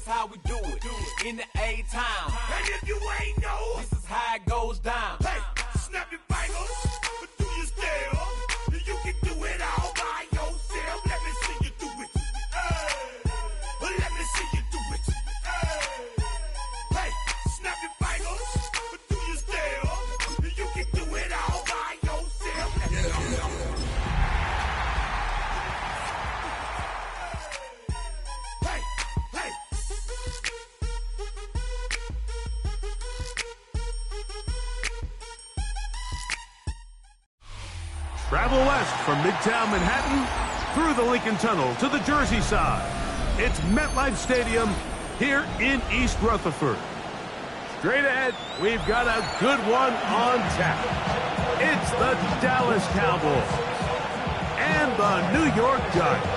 is how we do it. In the A-Town. And if you ain't know, this is how it goes down. Hey, snap your fingers, but do you still? You can do it all by yourself. Let me see you do it. Let me see you do it. Hey, snap your fingers, but do you still? You can do it all by yourself. Let me go. Hey, hey. Travel west from Midtown Manhattan through the Lincoln Tunnel to the Jersey side. It's MetLife Stadium here in East Rutherford. Straight ahead, we've got a good one on tap. It's the Dallas Cowboys and the New York Giants.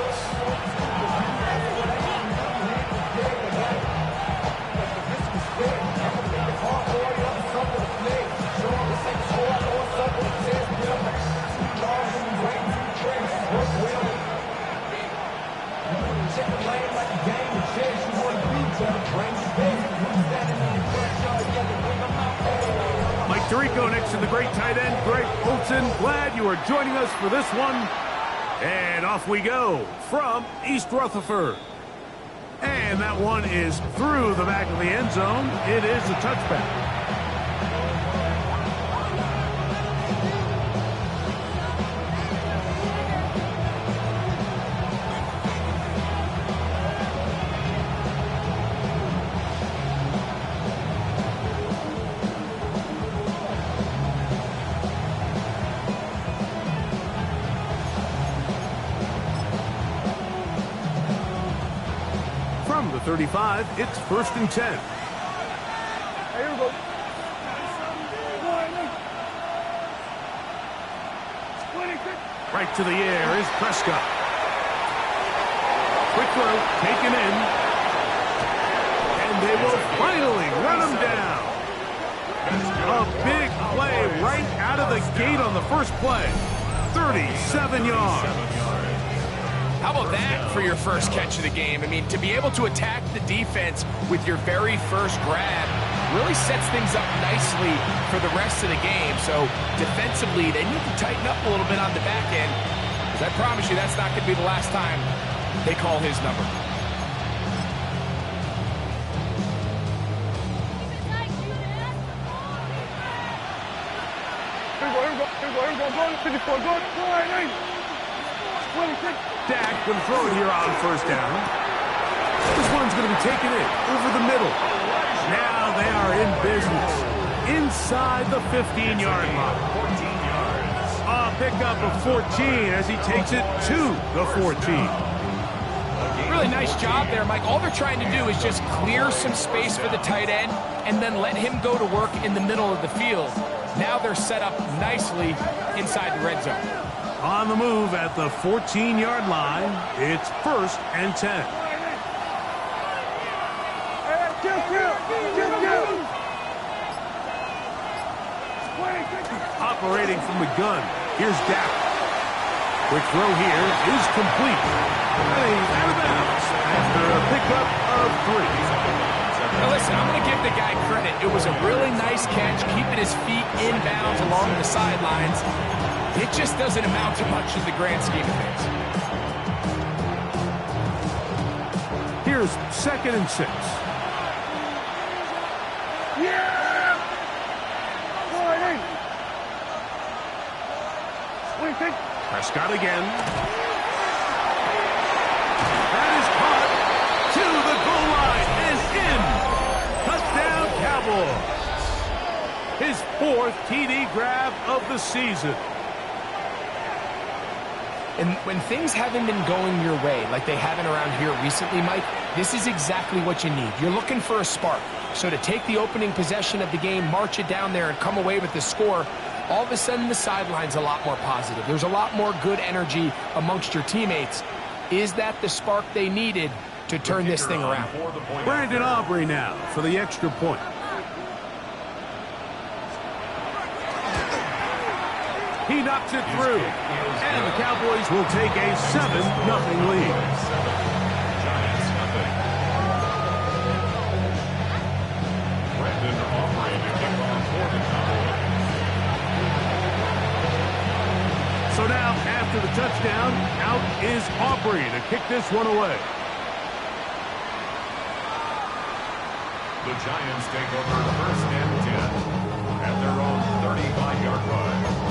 Mike Tirico next to the great tight end, Greg Olsen. Glad you are joining us for this one. And off we go from East Rutherford. And that one is through the back of the end zone. It is a touchback. From the 35, it's 1st and 10. Here we go. Right to the air is Prescott. Quick throw, taken in. And they will finally run him down. A big play right out of the gate on the first play. 37 yards. How about that for your first catch of the game? I mean, to be able to attack the defense with your very first grab really sets things up nicely for the rest of the game. So defensively, they need to tighten up a little bit on the back end, because I promise you that's not going to be the last time they call his number. Dak going to throw it here on first down. This one's going to be taken in over the middle. Now they are in business inside the 15-yard line. A pickup of 14 as he takes it to the 14. Really nice job there, Mike. All they're trying to do is just clear some space for the tight end and then let him go to work in the middle of the field. Now they're set up nicely inside the red zone. On the move at the 14-yard line, it's 1st and 10. Operating from the gun, here's Dak. Quick throw here is complete. And he's out of bounds after a pickup of 3. Now listen, I'm going to give the guy credit. It was a really nice catch, keeping his feet in bounds along the sidelines. It just doesn't amount to much in the grand scheme of things. Here's 2nd and 6. Prescott again. That is caught to the goal line and in. Touchdown Cowboys. His 4th TD grab of the season. And when things haven't been going your way like they haven't around here recently, Mike, this is exactly what you need. You're looking for a spark. So to take the opening possession of the game, march it down there, and come away with the score, all of a sudden the sideline's a lot more positive. There's a lot more good energy amongst your teammates. Is that the spark they needed to turn this thing around? Brandon Aubrey now for the extra point. He knocks it through. And the Cowboys will take a 7-0 lead. So now, after the touchdown, out is Aubrey to kick this one away. The Giants take over 1st and 10 at their own 35-yard line.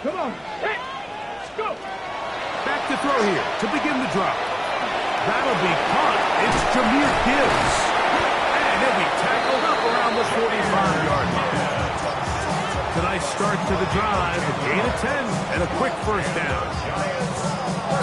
Come on. Hey, let's go. Back to throw here to begin the drop. That'll be caught. It's Jahmyr Gibbs. And he'll be tackled up around the 45-yard line. A nice start to the drive. A gain of 10 and a quick first down.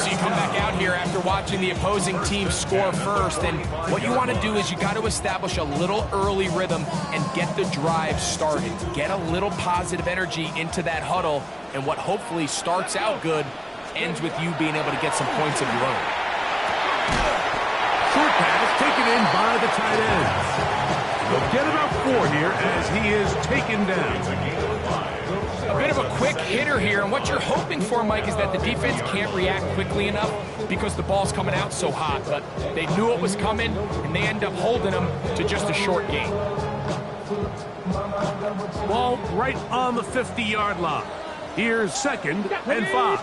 So you come back out here after watching the opposing team score first, and what you want to do is you got to establish a little early rhythm and get the drive started. Get a little positive energy into that huddle, and what hopefully starts out good ends with you being able to get some points of your own. Short pass taken in by the tight end. They'll get about 4 here as he is taken down. A bit of a quick hitter here, and what you're hoping for, Mike, is that the defense can't react quickly enough because the ball's coming out so hot, but they knew it was coming, and they end up holding them to just a short gain. Ball right on the 50-yard line. Here's 2nd and 5.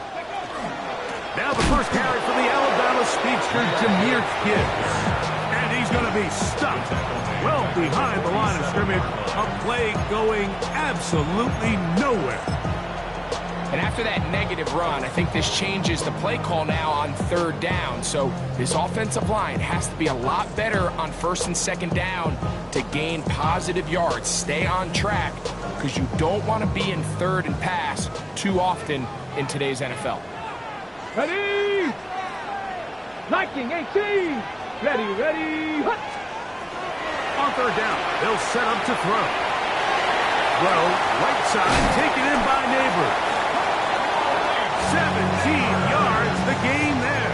Now the first carry for the Alabama speedster, Jahmyr Gibbs. And he's going to be stuck well behind the line of scrimmage. A play going absolutely nowhere. And after that negative run, I think this changes the play call now on 3rd down. So this offensive line has to be a lot better on 1st and 2nd down to gain positive yards. Stay on track because you don't want to be in 3rd and pass too often in today's NFL. Ready! Liking 18! Ready! Hut! On 3rd down, they'll set up to throw. Throw, right side, taken in by Neighbors. 17 yards, the gain there.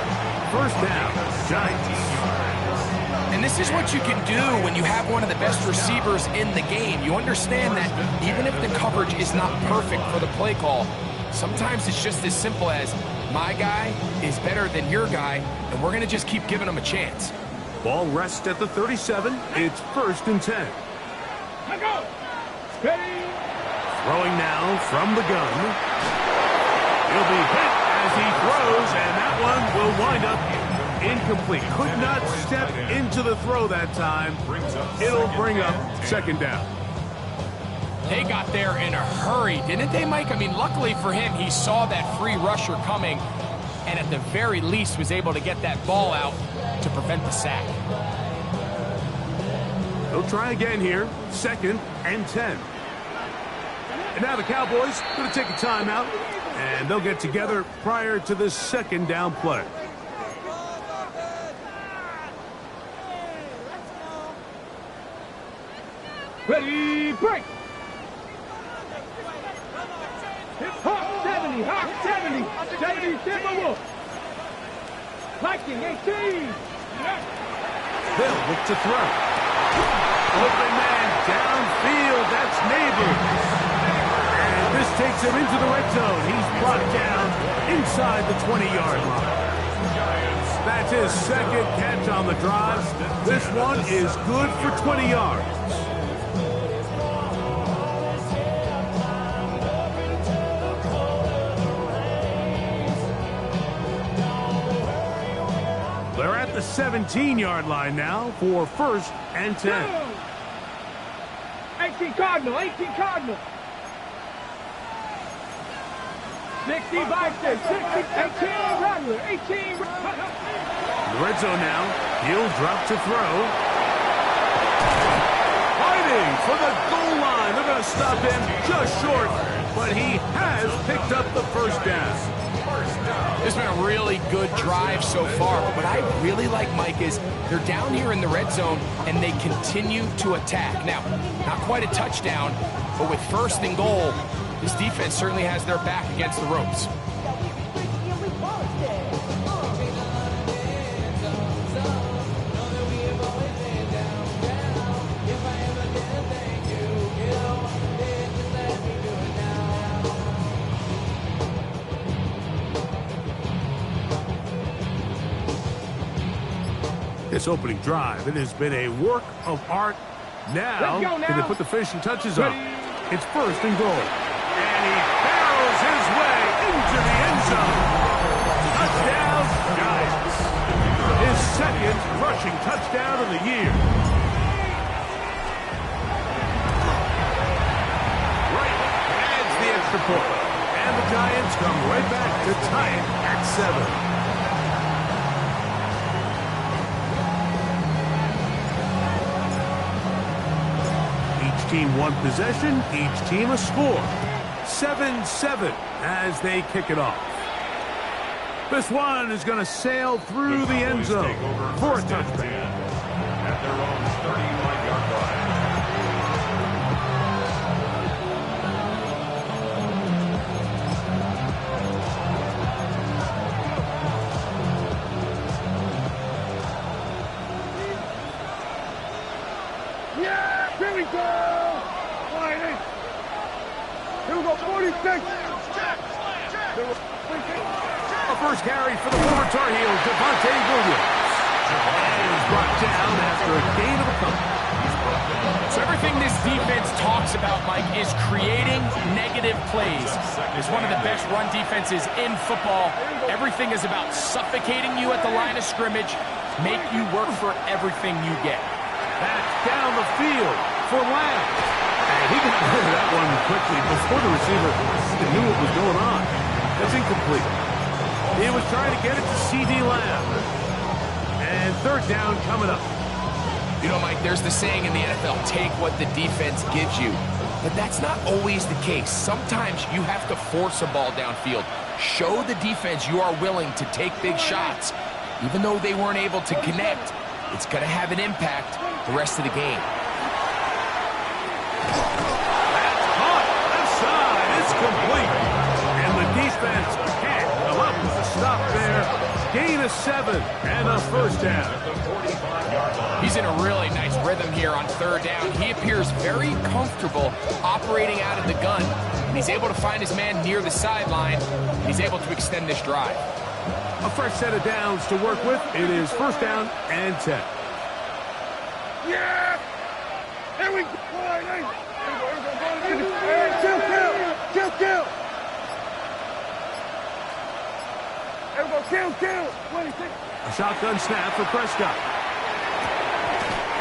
First down, Giants. And this is what you can do when you have one of the best receivers in the game. You understand that even if the coverage is not perfect for the play call, sometimes it's just as simple as, my guy is better than your guy, and we're going to just keep giving him a chance. Ball rests at the 37. It's 1st and 10. Let go! Ready! Throwing now from the gun. He'll be hit as he throws, and that one will wind up incomplete. Could not step into the throw that time. It'll bring up 2nd down. They got there in a hurry, didn't they, Mike? I mean, luckily for him, he saw that free rusher coming, and at the very least was able to get that ball out to prevent the sack. They'll try again here. 2nd and 10. And now the Cowboys going to take a timeout, and they'll get together prior to the 2nd down play. Ready, break! Hawk 70, Hawk 70, 70, Timberwolf. Liking 18. They'll look to throw. Open man downfield, that's Neighbors. And this takes him into the red zone. He's brought down inside the 20-yard line. That's his 2nd catch on the drive. This one is good for 20 yards. They're at the 17-yard line now for 1st and 10. 18 Cardinal, 18 Cardinal. 60 Vikings, 60, 18 Rattler, 18. The red zone now. He'll drop to throw. Fighting for the goal line. They're going to stop him just short, but he has picked up the 1st down. This has been a really good drive so far, but what I really like, Mike, is they're down here in the red zone, and they continue to attack. Now, not quite a touchdown, but with 1st and goal, this defense certainly has their back against the ropes. This opening drive, it has been a work of art. Now, can they put the finishing touches on? It's first and goal. And he barrels his way into the end zone. Touchdown, Giants. His second rushing touchdown of the year. Right adds the extra point. And the Giants come right back to tie it at 7. Each team one possession, each team a score. 7-7 as they kick it off. This one is going to sail through the end zone for a touchdown. At their own 35-yard line. Yeah, here we go. Here we go, 46. A first carry for the former Tar Heels, Devontae Williams. And he was brought down after a gain of a couple. So everything this defense talks about, Mike, is creating negative plays. It's one of the best run defenses in football. Everything is about suffocating you at the line of scrimmage, make you work for everything you get. Back down the field for Lamb. And he got rid of that one quickly before the receiver even knew what was going on. That's incomplete. He was trying to get it to C.D. Lamb. And third down coming up. You know, Mike, there's the saying in the NFL, take what the defense gives you. But that's not always the case. Sometimes you have to force a ball downfield. Show the defense you are willing to take big shots. Even though they weren't able to connect, it's going to have an impact the rest of the game. That's caught. Left side. It's complete. And the defense can't come up with a stop there. Gain of 7 and a first down. He's in a really nice rhythm here on third down. He appears very comfortable operating out of the gun. And he's able to find his man near the sideline. And he's able to extend this drive. A fresh set of downs to work with. It is first down and 10. Yeah! Here we go! Kill! Here we go, kill! 26. A shotgun snap for Prescott.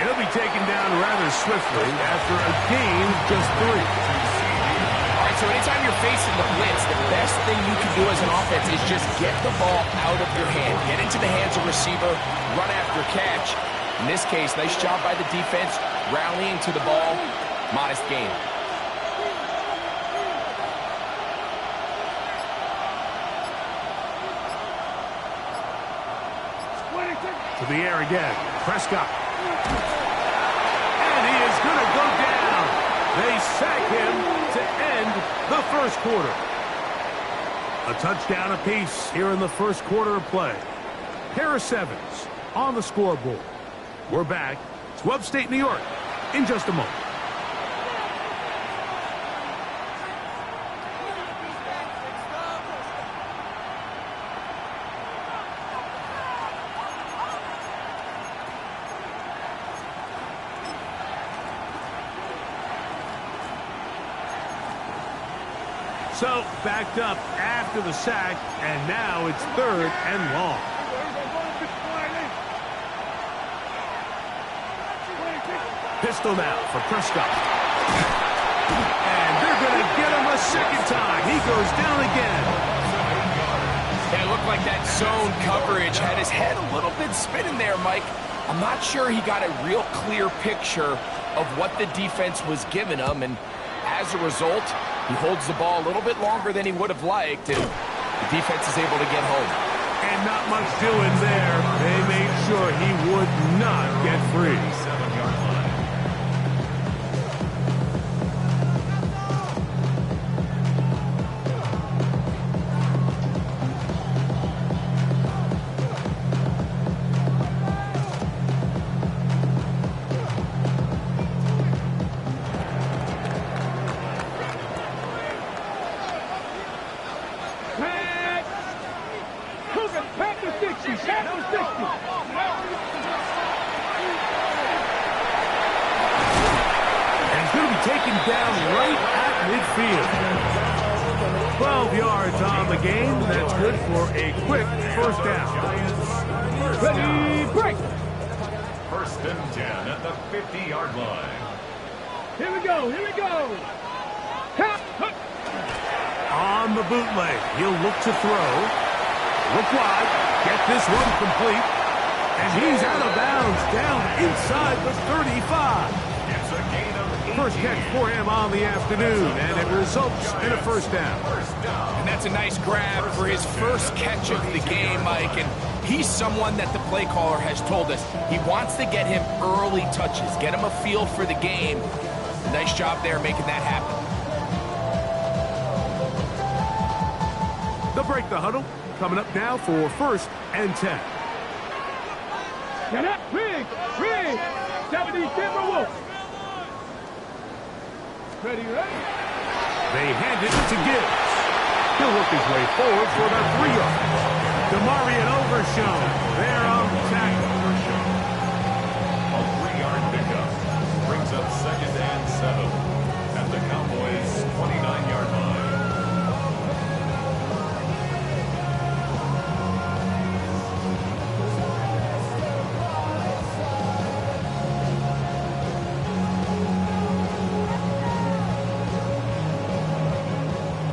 He'll be taken down rather swiftly after a gain of just 3. All right, so anytime you're facing the blitz, the best thing you can do as an offense is just get the ball out of your hand. Get into the hands of receiver, run after catch. In this case, nice job by the defense, rallying to the ball. Modest gain. To the air again. Prescott. And he is going to go down. They sack him to end the first quarter. A touchdown apiece here in the first quarter of play. Pair of 7s on the scoreboard. We're back to upstate New York in just a moment. So, backed up after the sack, and now it's third and long. Pistol now for Prescott. And they're going to get him a second time. He goes down again. It looked like that zone coverage had his head a little bit spinning there, Mike. I'm not sure he got a real clear picture of what the defense was giving him, and as a result, he holds the ball a little bit longer than he would have liked, and the defense is able to get home. And not much doing there. They made sure he would not get free. 7-yard line. Pack the 60. taken down right at midfield. 12 yards on the game. That's good for a quick first down. Ready, break. First and 10 at the 50-yard line. Here we go, here we go. On the bootleg, he'll look to throw. Look wide, get this one complete. And he's out of bounds, down inside the 35. It's a gain of 18. First catch for him on the afternoon, and it results in a first down. And that's a nice grab for his first catch of the game, Mike. And he's someone that the play caller has told us he wants to get him early touches, get him a feel for the game. Nice job there making that happen. They'll break the huddle. Coming up now for first and 10. Get up, Rig, 70 Timberwolves. Ready, ready. They hand it to Gibbs. He'll work his way forward for about 3 yards. DeMarion Overshown there on the tackle. A 3-yard pickup brings up second and 7 at the Cowboys' 29-yard line.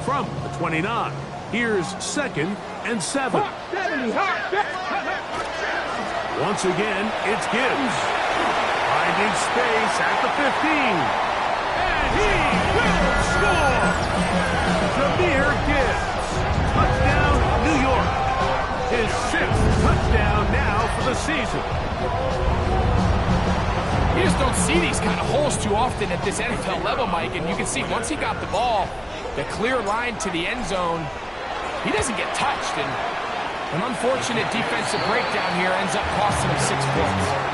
From the 29, here's second and 7. Once again, it's Gibbs. Finding space at the 15. And he will score! Jahmyr Gibbs. Touchdown, New York. His 6th touchdown now for the season. You just don't see these kind of holes too often at this NFL level, Mike. And you can see once he got the ball, the clear line to the end zone, he doesn't get touched. And an unfortunate defensive breakdown here ends up costing him 6 points.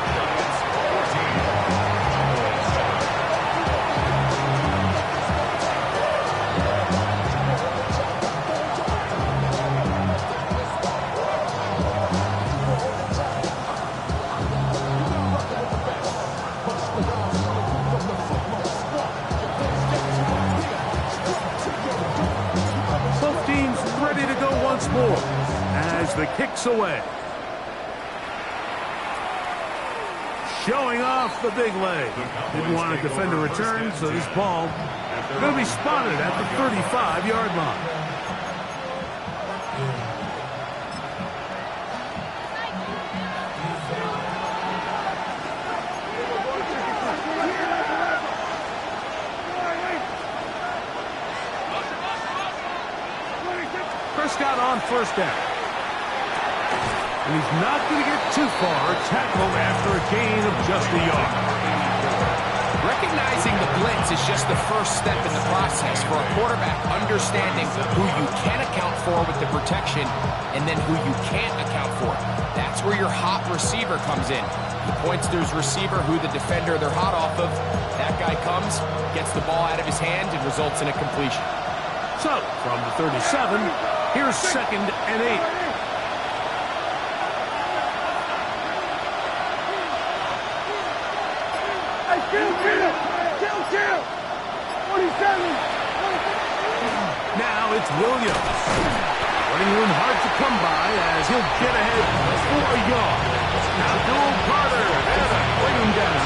More as the kick's away. Showing off the big leg. Didn't want to defend a return, so this ball going to be spotted at the 35-yard line. Prescott on first down. And he's not going to get too far. Tackled after a gain of just a yard. Recognizing the blitz is just the first step in the process for a quarterback understanding who you can account for with the protection and then who you can't account for. That's where your hot receiver comes in. He points to his receiver who the defender they're hot off of. That guy comes, gets the ball out of his hand, and results in a completion. So, from the 37, here's second and 8. Kill! 47! Now it's Williams. Running room hard to come by as he'll get ahead for a yard. Now Joel Carter there to bring him down.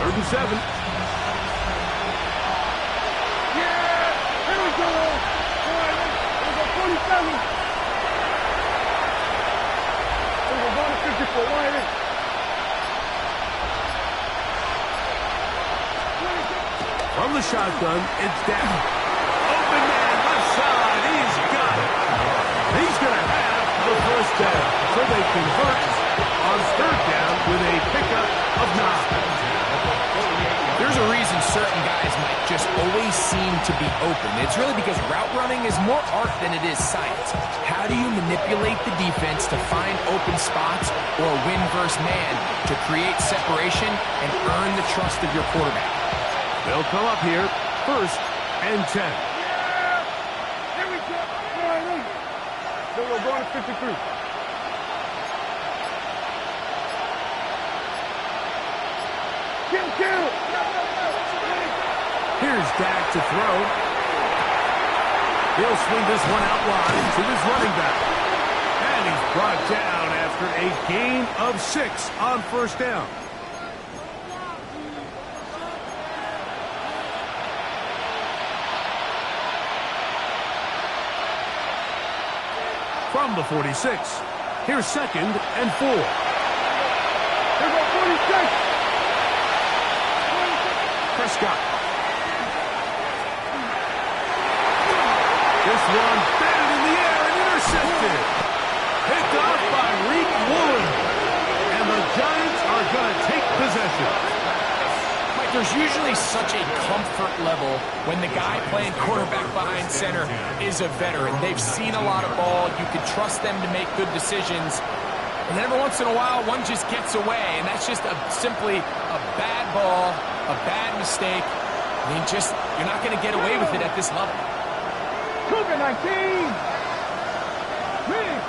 37. Yeah! Here we go! All right, let's go 47. We're going to 54. Why is it? From the shotgun, it's down. Open man, left side. He's got it. He's going to have the first down. So they convert on third down with a pickup of 9. There's a reason certain guys might just always seem to be open. It's really because route running is more art than it is science. How do you manipulate the defense to find open spots or win versus man to create separation and earn the trust of your quarterback? They'll come up here, first and 10. Yeah! Here we go. All right, then we're going to 53. Kill. Here's Dak to throw. He'll swing this one out wide to his running back. And he's brought down after a gain of 6 on first down. From the 46, here's 2nd and 4. Here go 46. Prescott. This one batted in the air and intercepted. Picked off by Rd5. And the Giants are going to take possession. Mike, there's usually such a comfort level when the guy playing quarterback behind center is a veteran. They've seen a lot of ball. You can trust them to make good decisions. And then every once in a while, one just gets away. And that's just simply a bad ball, a bad mistake. I mean, you're not going to get away with it at this level. Cougar 19. Rig.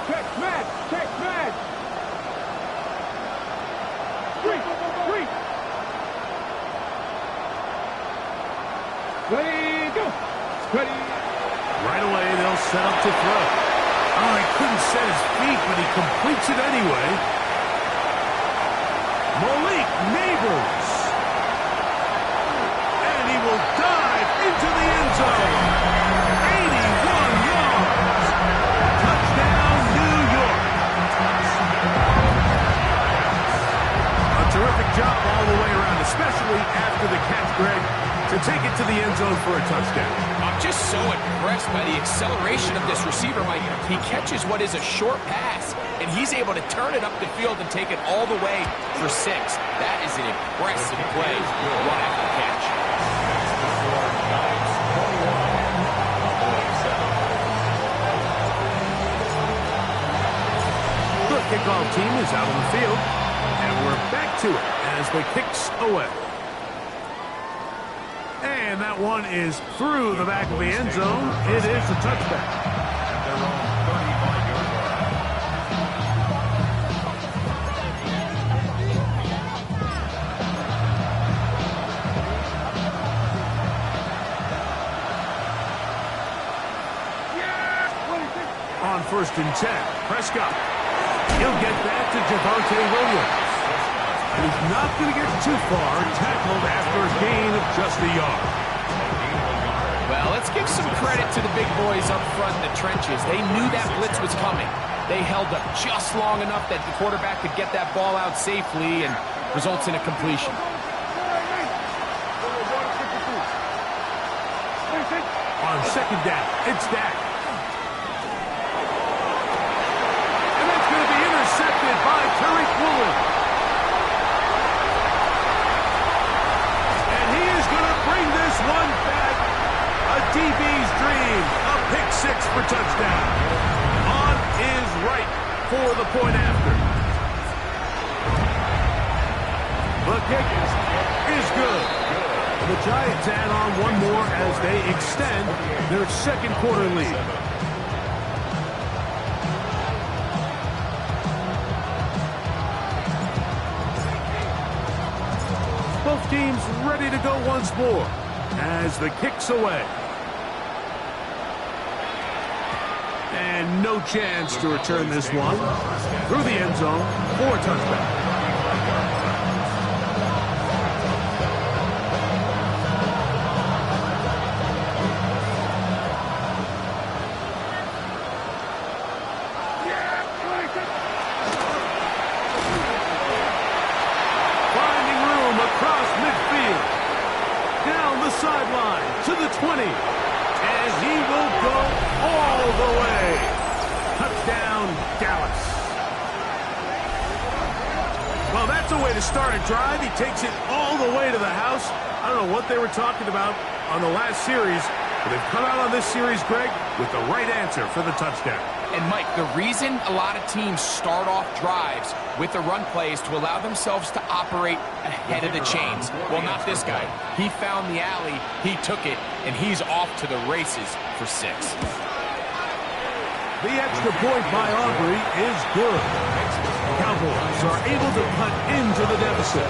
Check match. 3. Ready, go. Ready. Right away, they'll set up to throw. Oh, he couldn't set his feet, but he completes it anyway. Malik Neighbors. And he will dive into the end zone. 81 yards. Touchdown, New York. A terrific job all the way around, especially after the catch, Greg, to take it to the end zone for a touchdown. I'm just so impressed by the acceleration of this receiver, Mike. He catches what is a short pass, and he's able to turn it up the field and take it all the way for 6. That is an impressive play right after the catch. The kickoff team is out on the field, and we're back to it as the kick's away. And that one is through the back of the end zone. It is a touchback. Their own 35-yard line. On 1st and 10, Prescott. He'll get back to Javonte Williams. He's not going to get too far, tackled after a gain of just a yard. Well, let's give some credit to the big boys up front in the trenches. They knew that blitz was coming. They held up just long enough that the quarterback could get that ball out safely and results in a completion. On 2nd down, it's Dak. And that's going to be intercepted by Tariq Woolen. And he is going to bring this one back. A DB's dream. A pick 6 for touchdown. On is right for the point after. The kick is good. The Giants add on one more as they extend their 2nd quarter lead. Both teams ready to go once more as the kick's away. And no chance to return this one through the end zone for a touchback. Sideline to the 20, and he will go all the way. Touchdown, Dallas. Well, that's a way to start a drive. He takes it all the way to the house. I don't know what they were talking about on the last series, but they've come out on this series, Greg, with the right answer for the touchdown. And, Mike, the reason a lot of teams start off drives with the run play is to allow themselves to operate ahead of the chains. Well, not this guy. He found the alley, he took it, and he's off to the races for 6. The extra point by Aubrey is good. Cowboys are able to cut into the deficit.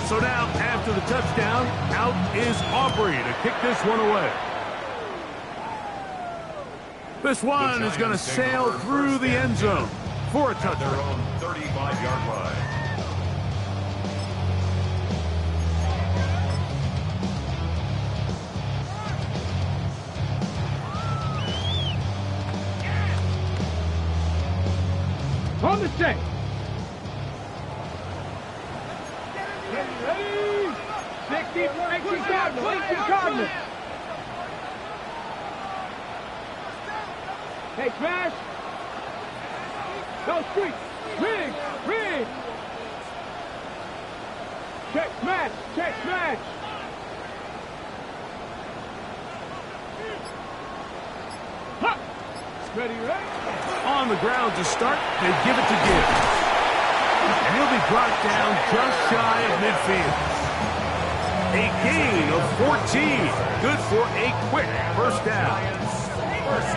So now, after the touchdown, out is Aubrey to kick this one away. This one is going to sail through the end zone for a touchdown. 35-yard line. On the check. Ready? 60, Cardinal. Hey, smash. Go street. Rig. Check, smash. Ha! Ready? On the ground to start, they give it to Gibbs. And he'll be brought down just shy of midfield. A gain of 14. Good for a quick first down.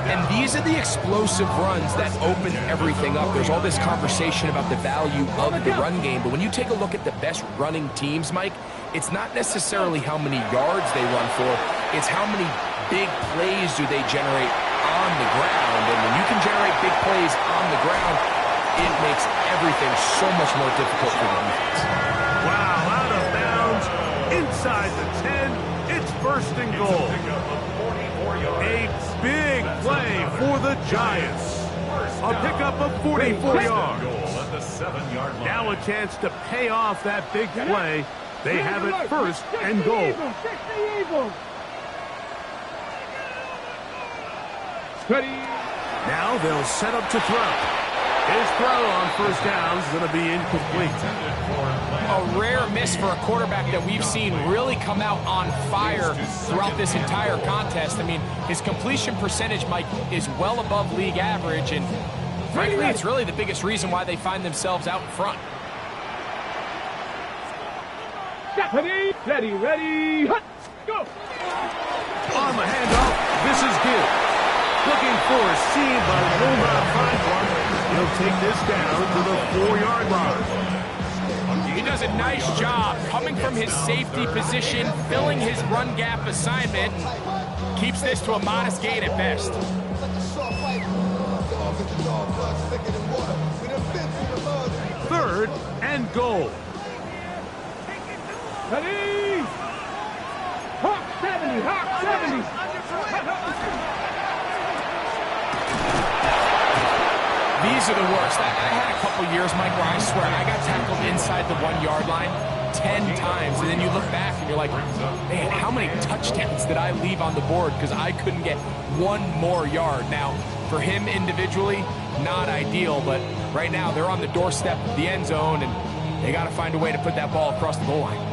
And these are the explosive runs that open everything up. There's all this conversation about the value of the run game, but when you take a look at the best running teams, Mike, it's not necessarily how many yards they run for, it's how many big plays do they generate on the ground. And when you can generate big plays on the ground, it makes everything so much more difficult for the defense. Wow, out of bounds, inside the 10, it's first and goal. A big play for the Giants. A pickup of 44 yards. Now a chance to pay off that big play. They have it first and goal. Now they'll set up to throw. His throw on first down is going to be incomplete. A rare miss for a quarterback that we've seen really come out on fire throughout this entire contest. I mean, his completion percentage, Mike, is well above league average, and frankly, it's really the biggest reason why they find themselves out in front. Ready, hut, go! On the handoff, this is Gibbs. Looking for a seam, but will not find one. He'll take this down to the 4-yard line. He does a nice job coming from his safety position, filling his run gap assignment, and keeps this to a modest gain at best. Third and goal. Ready? Hawk 70. These are the worst. I had a couple years, Mike, where I swear I got tackled inside the 1-yard line 10 times, and then you look back and you're like, man, how many touchdowns did I leave on the board because I couldn't get one more yard? Now, for him individually, not ideal, but right now they're on the doorstep of the end zone, and they got to find a way to put that ball across the goal line.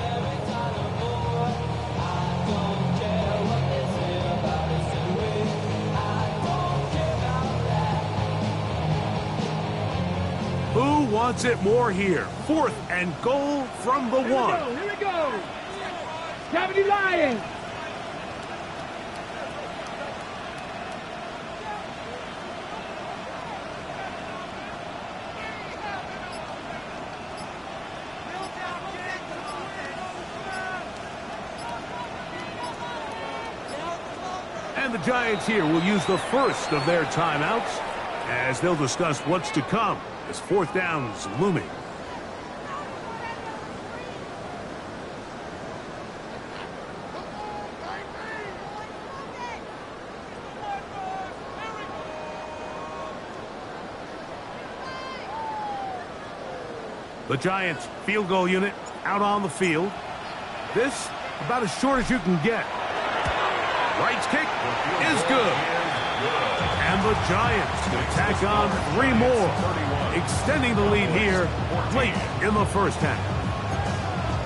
Who wants it more here? 4th and goal from the 1. Here we go. 70 Lions. And the Giants here will use the first of their timeouts as they'll discuss what's to come as 4th down's looming. The Giants field goal unit out on the field. This about as short as you can get. Right's kick is good. And the Giants tack on 3 more, extending the lead here late in the first half.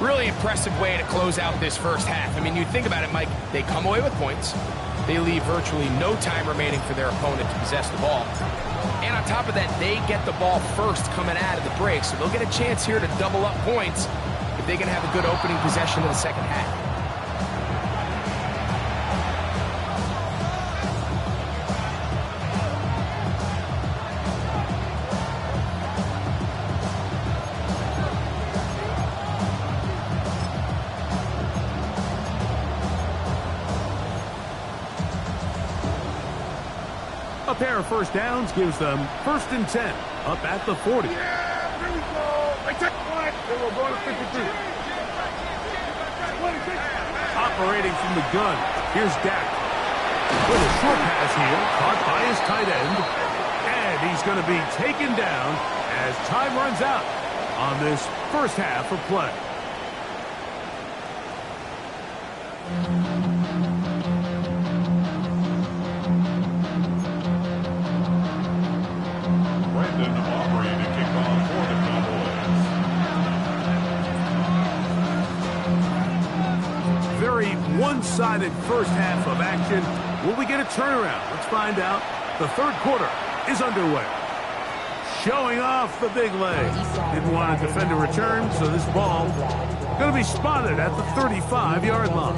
Really impressive way to close out this first half. I mean, you think about it, Mike, they come away with points. They leave virtually no time remaining for their opponent to possess the ball. And on top of that, they get the ball first coming out of the break, so they'll get a chance here to double up points if they can have a good opening possession of the second half. pair of first downs gives them 1st and 10 up at the 40. Yeah, here we go. I take one. They will go to 52. 26. Operating from the gun, here's Dak. With a short pass here, caught by his tight end. And he's going to be taken down as time runs out on this first half of play. Brandon Aubrey to kick off for the Cowboys. Very one-sided first half of action. Will we get a turnaround? Let's find out. The third quarter is underway. Showing off the big leg. Didn't want to defend a return, so this ball going to be spotted at the 35-yard line.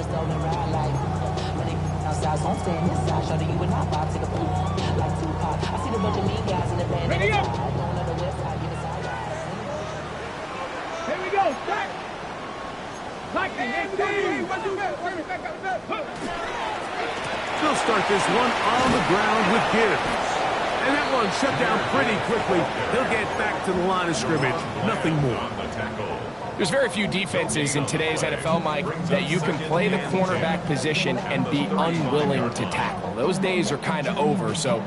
Ready up. Here we go. Back. They'll start this one on the ground with Gibbs. And that one shut down pretty quickly. He'll get back to the line of scrimmage. Nothing more. There's very few defenses in today's NFL, Mike, that you can play the cornerback position and be unwilling to tackle. Those days are kind of over, so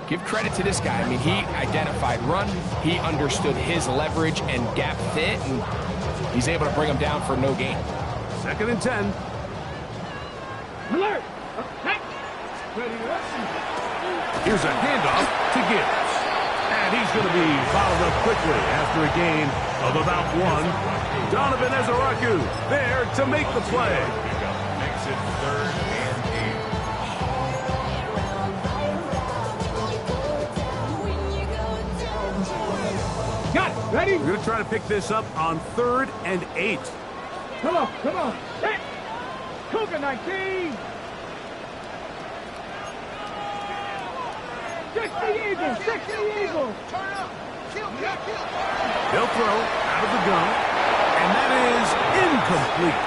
give credit to this guy. I mean, he identified run, he understood his leverage and gap fit, and he's able to bring him down for no gain. 2nd and 10. Alert. Here's a handoff to Gibbs. And he's going to be bottled up quickly after a gain of about 1. Donovan Ezaraku there to make the play. Makes it 3rd and 8. Got it. Ready? We're going to try to pick this up on 3rd and 8. Come on. Come on. Hey. Cougar 19. 60 Eagles. 60 Eagles. Turn up. Kill. They'll throw out of the gun. And that is incomplete.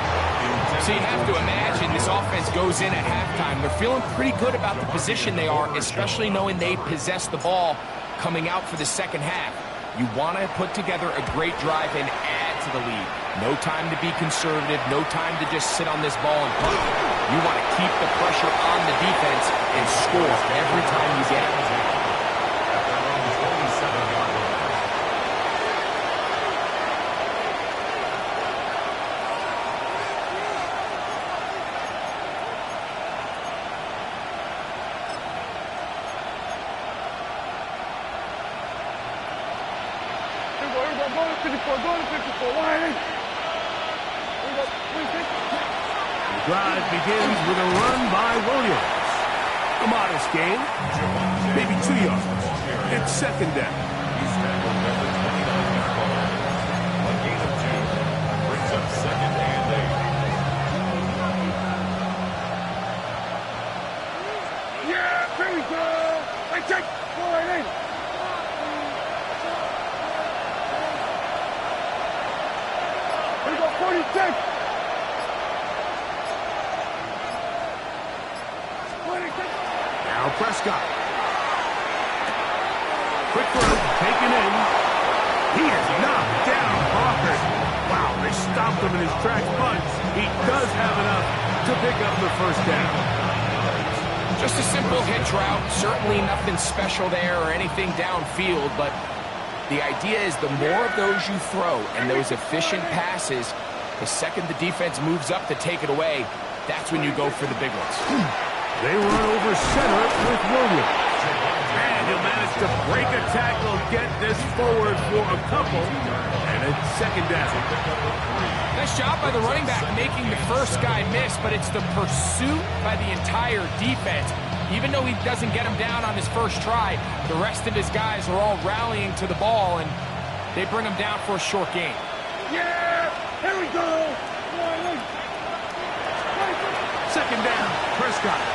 So you have to imagine this offense goes in at halftime. They're feeling pretty good about the position they are, especially knowing they possess the ball coming out for the second half. You want to put together a great drive and add to the lead. No time to be conservative, no time to just sit on this ball and punt. You want to keep the pressure on the defense and score every time you get it. The drive begins with a run by Williams. A modest gain, maybe 2 yards. It's 2nd down. He's tackled at the 29-yard line. A gain of 2 brings up 2nd and 8. Yeah, here we go. I take 4 and 8. Here we go, 46. Now Prescott. Quick throw, taken in. He is knocked down Hawker. Wow, they stopped him in his tracks, but he does have enough to pick up the 1st down. Just a simple hitch route, certainly nothing special there or anything downfield, but the idea is the more of those you throw and those efficient passes, the second the defense moves up to take it away, that's when you go for the big ones. They run over center with Williams. And he'll manage to break a tackle, get this forward for a couple, and it's 2nd down. Nice job by the running back making the first guy miss, but it's the pursuit by the entire defense. Even though he doesn't get him down on his first try, the rest of his guys are all rallying to the ball, and they bring him down for a short gain. Yeah, here we go. 2nd down, Prescott.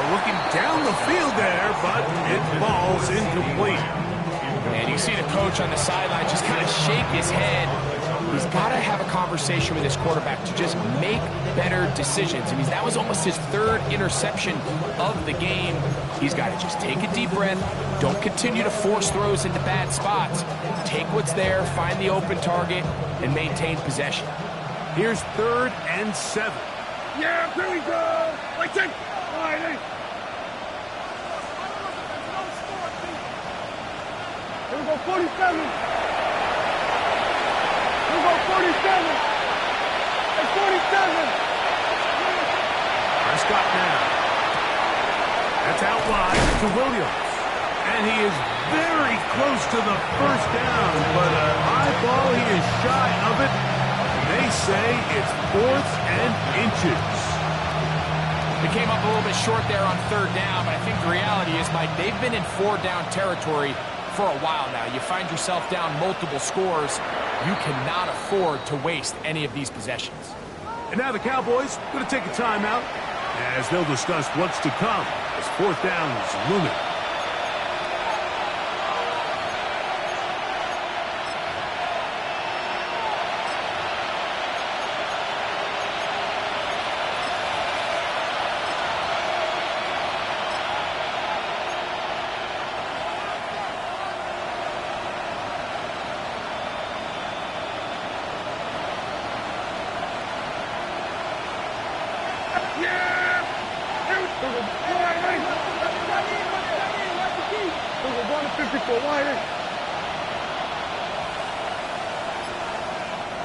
Looking down the field there, but it falls incomplete. And you see the coach on the sideline just kind of shake his head, He's got to have a conversation with his quarterback to just make better decisions. I mean, that was almost his third interception of the game. He's got to just take a deep breath. Don't continue to force throws into bad spots. Take what's there, find the open target, and maintain possession. Here's 3rd and 7. Yeah, here we go. Wait, check. All right, hey. Here we go, 47. Here we go, 47. Hey, 47. Prescott now. That's out wide to Williams. And he is very close to the first down, but a high ball, he is shy of it. They say it's 4th and inches. They came up a little bit short there on 3rd down, but I think the reality is, Mike, they've been in 4-down territory for a while now. You find yourself down multiple scores, you cannot afford to waste any of these possessions. And now the Cowboys going to take a timeout as they'll discuss what's to come as 4th down is looming.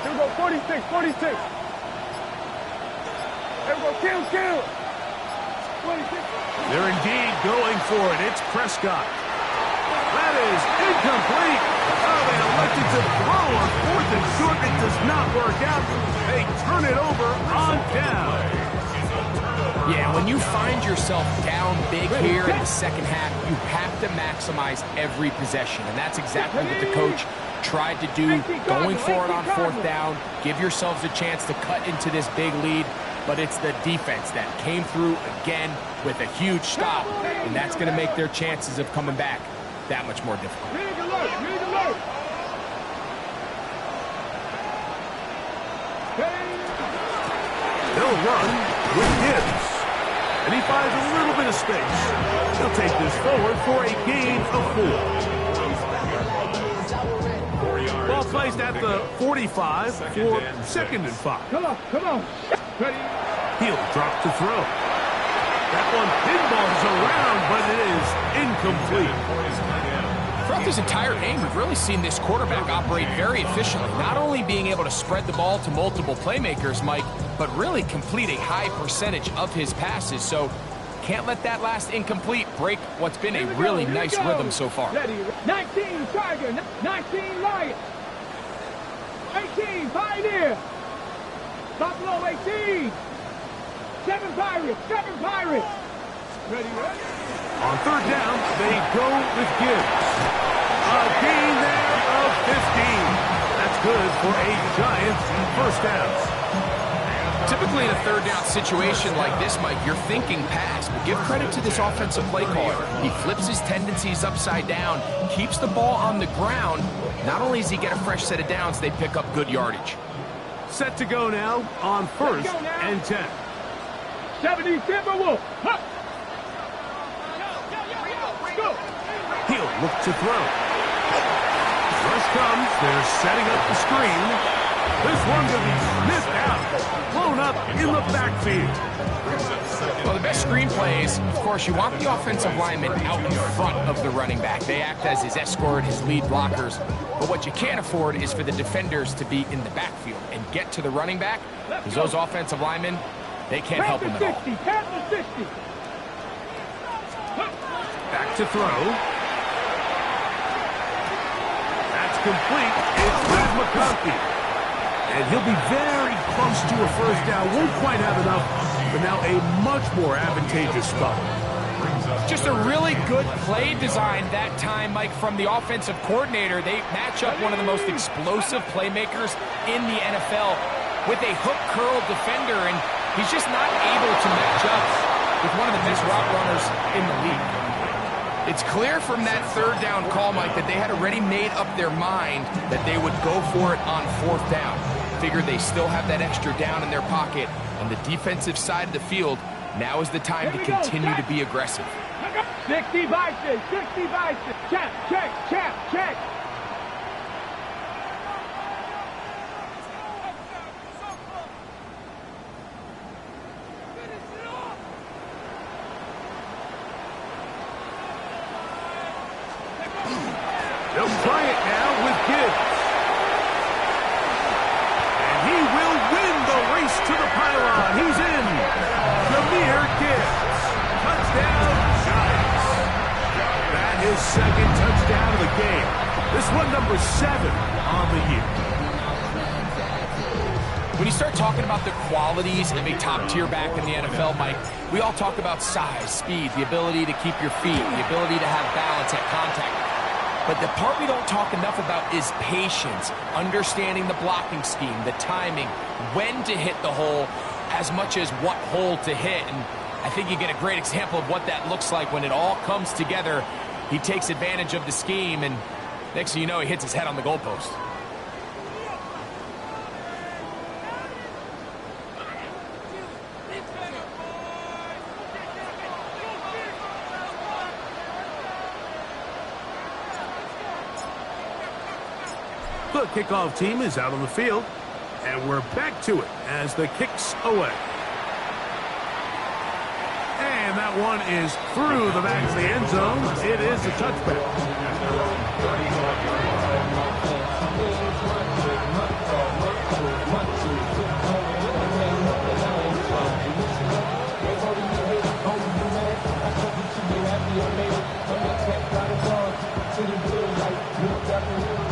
Here we go, 46, 46. Here we go, kill. 46. They're indeed going for it. It's Prescott. That is incomplete. Oh, they elected to throw on 4th and short. It does not work out. They turn it over on down. Yeah, when you find yourself down big here in the second half, you have to maximize every possession. And that's exactly what the coach tried to do, going for it on 4th down. Give yourselves a chance to cut into this big lead. But it's the defense that came through again with a huge stop. And that's going to make their chances of coming back that much more difficult. They'll run with Gibbs. And he finds a little bit of space. He'll take this forward for a gain of 4. Ball placed at the 45 for 2nd and 5. Come on. Ready? He'll drop to throw. That one pinballs around, but it is incomplete. Throughout this entire game, we've really seen this quarterback operate very efficiently, not only being able to spread the ball to multiple playmakers, Mike, but really complete a high percentage of his passes. So can't let that last incomplete break what's been a really nice rhythm so far. Ready. 19 Tiger, 19 Lion, 18 Pioneer, Buffalo 18, 7 Pirates. Ready. On 3rd down, they go with Gibbs. A gain there of 15. That's good for a Giants first down. Typically in a 3rd down situation like this, Mike, you're thinking pass, but give credit to this offensive play caller. He flips his tendencies upside down, keeps the ball on the ground. Not only does he get a fresh set of downs, they pick up good yardage. Set to go now on 1st and 10. 70 Timberwolf. He'll look to throw. Rush comes. They're setting up the screen. This one to be sniffed out. Blown up in the backfield. Well, the best screen plays, of course, you want the offensive lineman out in front of the running back. They act as his escort, his lead blockers. But what you can't afford is for the defenders to be in the backfield and get to the running back, because those offensive linemen, they can't help him at all. Back to throw. That's complete. It's Brad McConkey. And he'll be very close to a first down. Won't quite have enough, but now a much more advantageous spot. Just a really good play design that time, Mike, from the offensive coordinator. They match up one of the most explosive playmakers in the NFL with a hook curl defender, and he's just not able to match up with one of the best route runners in the league. It's clear from that third down call, Mike, that they had already made up their mind that they would go for it on fourth down. Figured they still have that extra down in their pocket. On the defensive side of the field, now is the time to continue to be aggressive. 60 Vikings, 60 Vikings. Check, check, check, check. They'll try it now with Gibbs. And he will win the race to the pylon. He's in. Jahmyr Gibbs. Touchdown, Giants. That is second touchdown of the game. This one number 7 on the year. When you start talking about the qualities of a top-tier back in the NFL, Mike, we all talk about size, speed, the ability to keep your feet, the ability to have balance at contact. But the part we don't talk enough about is patience, understanding the blocking scheme, the timing, when to hit the hole, as much as what hole to hit. And I think you get a great example of what that looks like when it all comes together. He takes advantage of the scheme, and next thing you know, he hits his head on the goalpost. The kickoff team is out on the field, and we're back to it as the kick's away. And that one is through the back of the end zone. It is a touchback.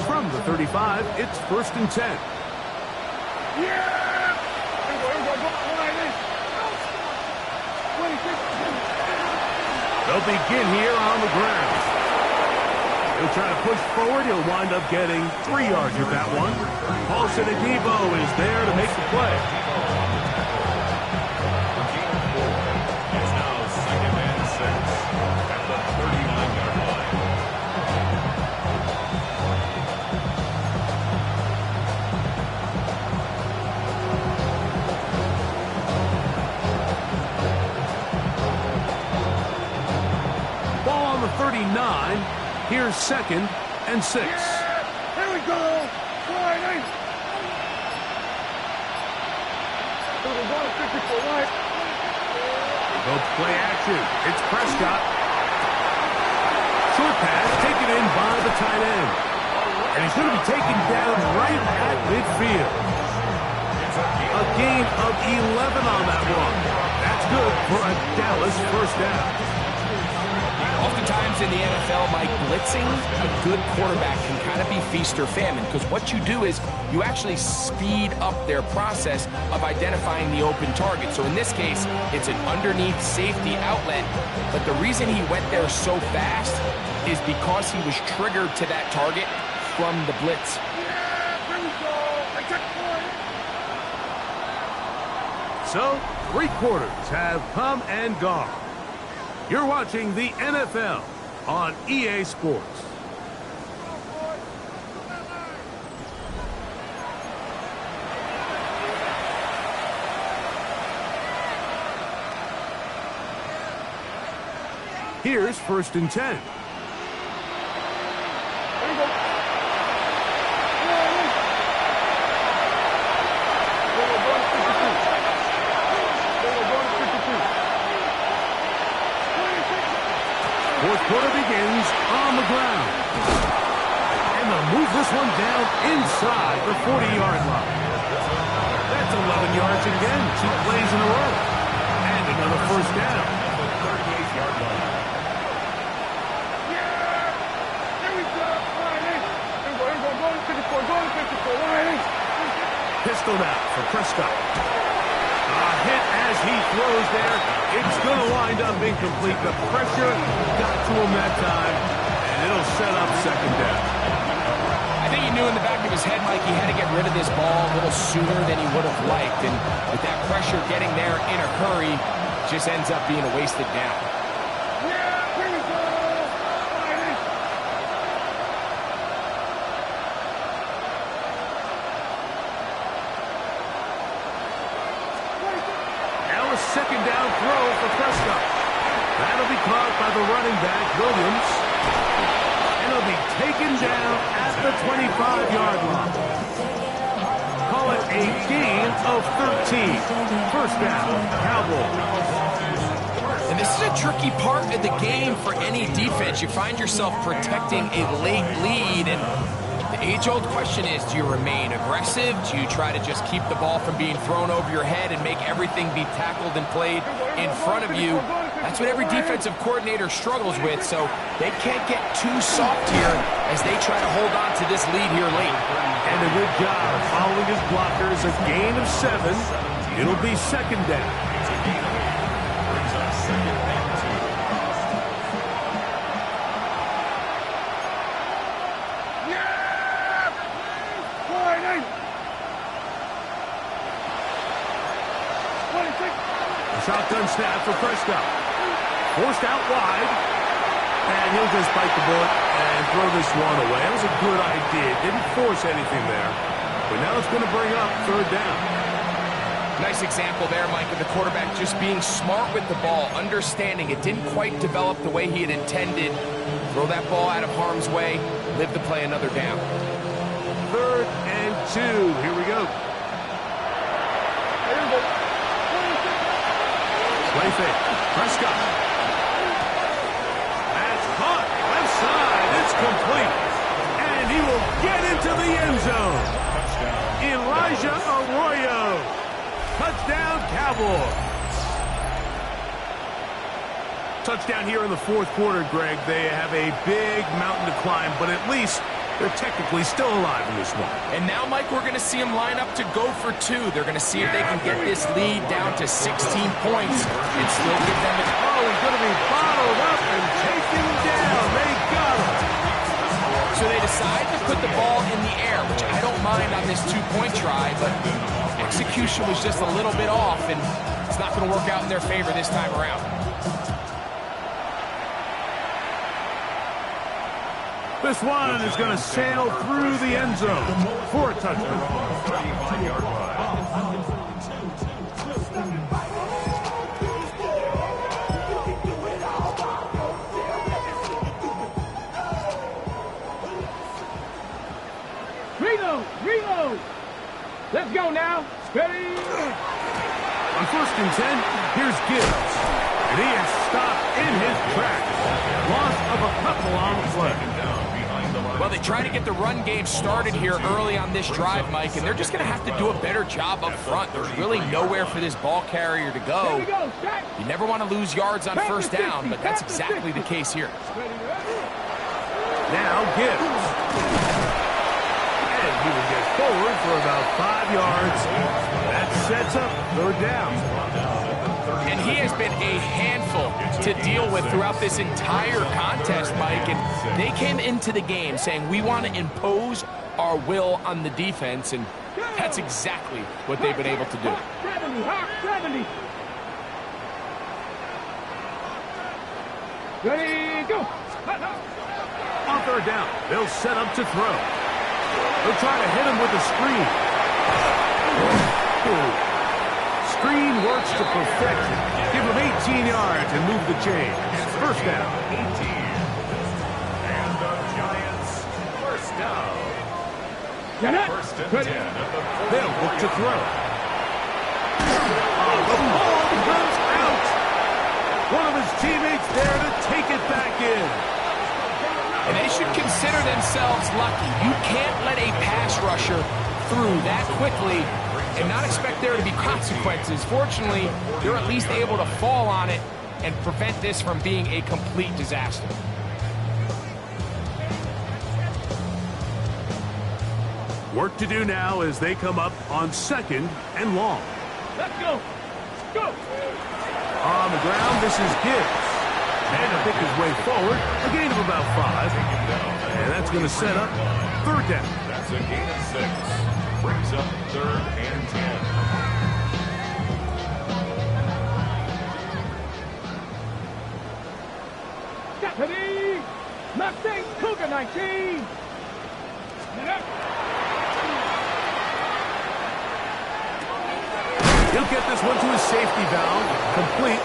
From the 35, it's 1st and 10. They'll begin here on the ground. He'll try to push forward. He'll wind up getting 3 yards with that one. Paulson Adebo is there to make the play. It's now 2nd and 6 at the 39-yard line. Ball on the 39. Here's 2nd and 6. Here we go. Sliding. Go play action. It's Prescott. Short pass taken in by the tight end. And he's going to be taken down right at midfield. A gain of 11 on that one. That's good for a Dallas first down. Oftentimes in the NFL, Mike, blitzing a good quarterback can kind of be feast or famine, because what you do is you actually speed up their process of identifying the open target. So in this case, it's an underneath safety outlet, but the reason he went there so fast is because he was triggered to that target from the blitz. So, 3 quarters have come and gone. You're watching the NFL on EA Sports. Here's 1st and 10. Fourth quarter begins on the ground. And they'll move this one down inside the 40-yard line. That's 11 yards again. 2 plays in a row. And another first down. Pistol out for Prescott. A hit as he throws there. It's going to wind up incomplete. The pressure got to him that time, and it'll set up 2nd down. I think he knew in the back of his head, Mike, he had to get rid of this ball a little sooner than he would have liked. And with that pressure getting there in a hurry, just ends up being a wasted down. throw for Prescott. That'll be caught by the running back, Williams. And he'll be taken down at the 25-yard line. Call it a gain of 13. First down, Cowboys. And this is a tricky part of the game for any defense. You find yourself protecting a late lead, and the age-old question is, do you remain aggressive? Do you try to just keep the ball from being thrown over your head and make everything be tackled and played in front of you? That's what every defensive coordinator struggles with, so they can't get too soft here as they try to hold on to this lead here late. And a good job following his blockers, a gain of 7. It'll be second down. Brings up second and 2. Shotgun snap for Prescott. Forced out wide. And he'll just bite the bullet and throw this one away. That was a good idea. Didn't force anything there. But now it's going to bring up third down. Nice example there, Mike, of the quarterback just being smart with the ball, understanding it didn't quite develop the way he had intended. Throw that ball out of harm's way, live to play another down. 3rd and 2. Here we go. Play fake. Prescott. That's caught. Left side. It's complete. And he will get into the end zone. Elijah Arroyo. Touchdown, Cowboys. Touchdown here in the 4th quarter, Greg. They have a big mountain to climb, but at least they're technically still alive in this one. And now, Mike, we're going to see them line up to go for 2. They're going to see if they can get this lead down to 16 points and still give them an... Oh, he's going to be bottled up and taken down. They got him. So they decide to put the ball in the air, which I don't mind on this 2-point try, but execution was just a little bit off, and it's not going to work out in their favor this time around. This one is going to sail through the end zone for a touchdown. 35-yard line. Reload. Let's go now. Ready? On 1st and 10, here's Gibbs. And he is stopped in his tracks. Loss of a couple on the play. Well, they try to get the run game started here early on this drive, Mike, and they're just going to have to do a better job up front. There's really nowhere for this ball carrier to go. You never want to lose yards on 1st down, but that's exactly the case here. Now Gibbs. And he will get forward for about 5 yards. That sets up 3rd down. And he has been a handful to deal with throughout this entire contest, Mike. And they came into the game saying, we want to impose our will on the defense. And that's exactly what they've been able to do. 70. Ready, go. On 3rd down, they'll set up to throw. They'll try to hit him with a screen. Screen works to perfection. Give him 18 yards and move the chains. 1st down. 18. And the Giants, 1st down. 1st and 10 at the 40. They'll look to throw. The ball comes out. One of his teammates there to take it back in. And they should consider themselves lucky. You can't let a pass rusher through that quickly and not expect there to be consequences. Fortunately, they're at least able to fall on it and prevent this from being a complete disaster. Work to do now as they come up on 2nd and long. Let's go. Go. On the ground, this is Gibbs. And to pick his way forward, a gain of about 5. And that's going to set up 3rd down. That's a gain of 6. Brings up 3rd and 10. Deputy Mustang Cougar 19. He'll get this one to his safety valve, complete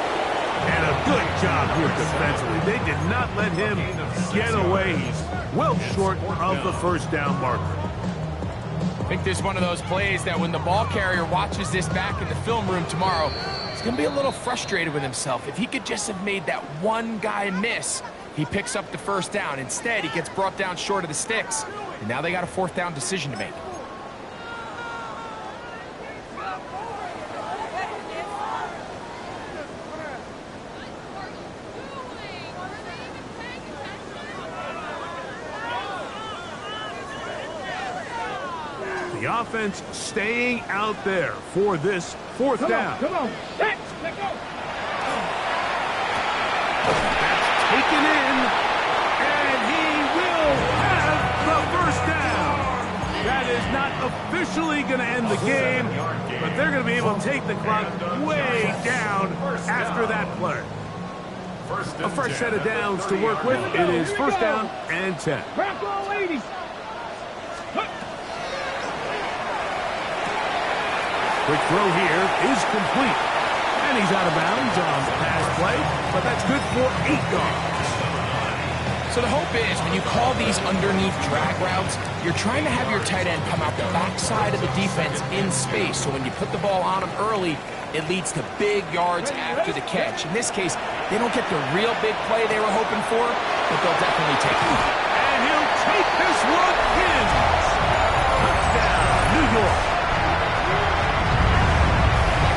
And a good job here defensively. They did not let him get away. He's well short of the first down marker. I think this is one of those plays that when the ball carrier watches this back in the film room tomorrow, he's going to be a little frustrated with himself. If he could just have made that one guy miss, he picks up the first down. Instead, he gets brought down short of the sticks, and now they got a fourth down decision to make. The offense staying out there for this fourth down. Come on, set, let go. That's taken in, and he will have the first down. That is not officially going to end the game, but they're going to be able to take the clock way down after that play. A fresh set of downs to work with. It is first down and 10. Back on, ladies. Quick throw here is complete. And he's out of bounds on the pass play, but that's good for 8 yards. So the hope is when you call these underneath drag routes, you're trying to have your tight end come out the backside of the defense in space. So when you put the ball on him early, it leads to big yards after the catch. In this case, they don't get the real big play they were hoping for, but they'll definitely take it. And he'll take this one in. Touchdown, New York.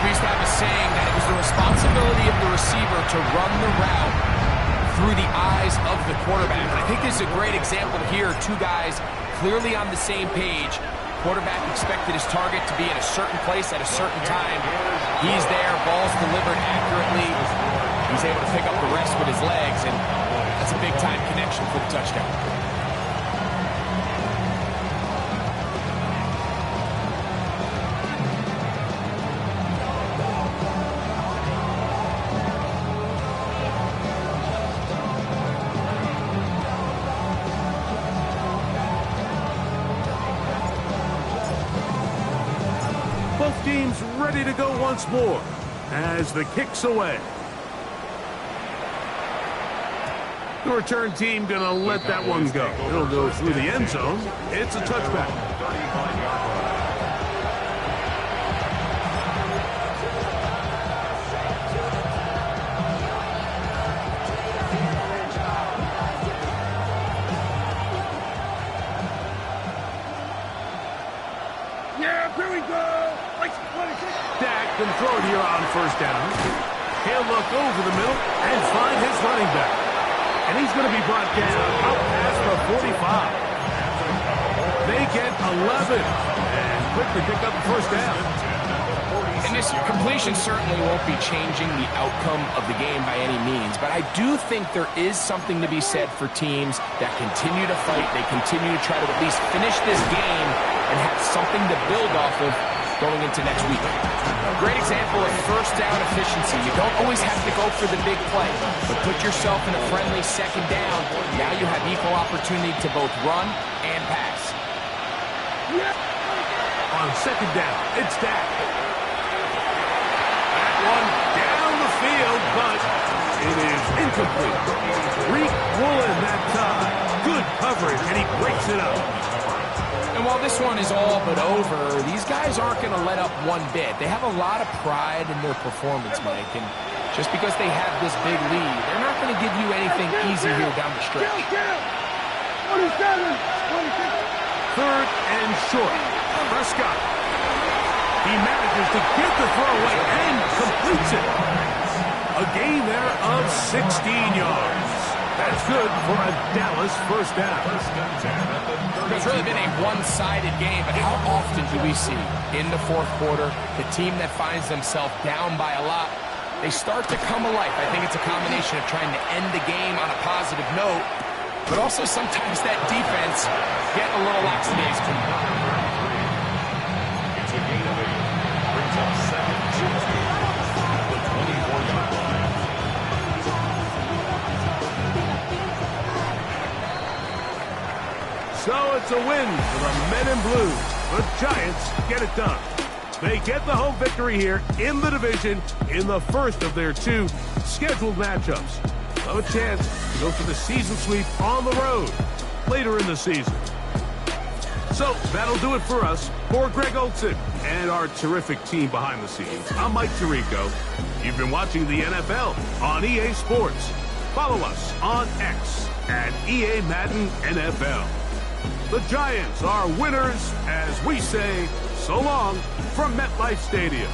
We used to have a saying that it was the responsibility of the receiver to run the route through the eyes of the quarterback. And I think this is a great example here. Two guys clearly on the same page. Quarterback expected his target to be in a certain place at a certain time. He's there, ball's delivered accurately. He's able to pick up the rest with his legs, and that's a big-time connection for the touchdown. Both teams ready to go once more as the kick's away. The return team going to let that one go. It'll go through the end zone. It's a touchback. Yeah, here we go. Dak can throw it here on first down. He'll look over the middle and find his running back. And he's going to be brought down out past the 45. They get 11 and quickly pick up the first down. And this completion certainly won't be changing the outcome of the game by any means, but I do think there is something to be said for teams that continue to fight. They continue to try to at least finish this game and have something to build off of going into next week. Great example of first down efficiency. You don't always have to go for the big play, but put yourself in a friendly second down. Now you have equal opportunity to both run and pass. On second down, it's Dak. That one down the field, but it is incomplete. Reek Woolen that time. Good coverage, and he breaks it up. And while this one is all but over, these guys aren't going to let up one bit. They have a lot of pride in their performance, Mike, and just because they have this big lead, they're not going to give you anything easy here down the stretch. 27, 26. Third and short. Prescott. He manages to get the throw away and completes it. A gain there of 16 yards. That's good for a Dallas first down. It's really been a one-sided game, but how often do we see in the fourth quarter the team that finds themselves down by a lot, they start to come alive. I think it's a combination of trying to end the game on a positive note, but also sometimes that defense getting a little lackadaisical. It's a gain of 8. Brings up second and 16 at the 24-yard line. So it's a win for the Men in Blue. The Giants get it done. They get the home victory here in the division in the first of their 2 scheduled matchups. A chance to go for the season sweep on the road later in the season. So that'll do it for us. For Greg Olson and our terrific team behind the scenes, I'm Mike Tirico. You've been watching the NFL on EA Sports. Follow us on X at EA Madden NFL. The Giants are winners as we say so long from MetLife Stadium.